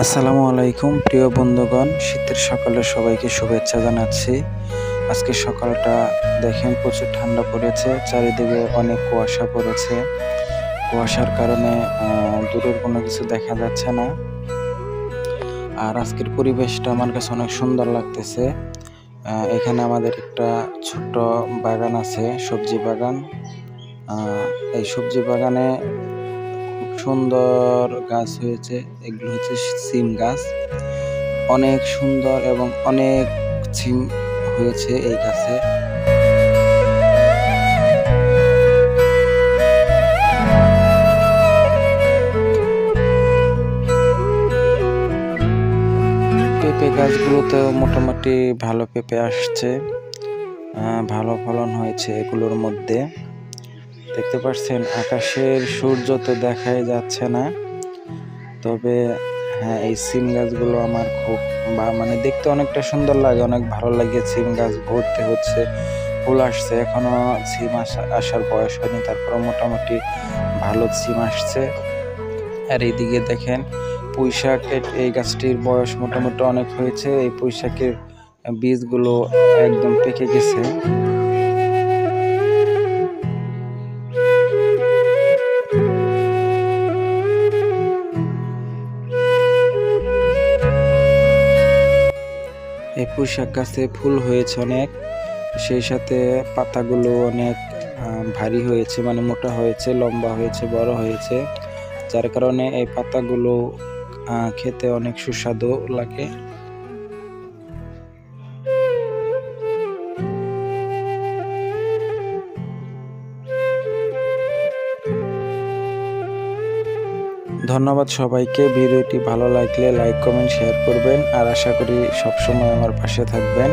আসসালামু আলাইকুম প্রিয় বন্ধুগণ, শীতের সকালে সবাইকে শুভেচ্ছা জানাচ্ছি। আজকে সকালটা দেখেন প্রচুর ঠান্ডা পড়েছে, চারিদিকে অনেক কুয়াশা পড়েছে। কুয়াশার কারণে দূরের কোনো কিছু দেখা যাচ্ছে না। আর আজকের পরিবেশটা আমার কাছে অনেক সুন্দর লাগতেছে। এখানে আমাদের একটা ছোট্ট বাগান আছে, সবজি বাগান। এই সবজি বাগানে খুব সুন্দর গাছ হয়েছে। এগুলো হচ্ছে সিম গাছ। অনেক সুন্দর এবং অনেক সিম হয়েছে এই গাছে। পেঁপে গাছগুলোতেও মোটামুটি ভালো পেঁপে আসছে, ভালো ফলন হয়েছে এগুলোর মধ্যে। দেখতে পাচ্ছেন আকাশের সূর্য তো দেখাই যাচ্ছে না, তবে হ্যাঁ, এই সিম গাছগুলো আমার খুব মানে দেখতে অনেকটা সুন্দর লাগে, অনেক ভালো লাগে। সিম গাছ ভর্তি হচ্ছে, ফুল আসছে, এখনো সিম আসার বয়স হয়নি, তারপরে মোটামুটি ভালো সিম আসছে। আর এইদিকে দেখেন পুঁই শাক, এই গাছটির বয়স মোটামুটি অনেক হয়েছে। এই পুঁই শাকের বীজগুলো একদম পেকে গেছে। এই পুঁই শাক গাছে ফুল হয়েছে অনেক, সেই সাথে পাতাগুলো অনেক ভারী হয়েছে, মানে মোটা হয়েছে, লম্বা হয়েছে, বড় হয়েছে, যার কারণে এই পাতাগুলো খেতে অনেক সুস্বাদু লাগে। ধন্যবাদ সবাইকে। ভিডিওটি ভালো লাগলে লাইক, কমেন্ট, শেয়ার করবেন। আর আশা করি সবসময় আমার পাশে থাকবেন।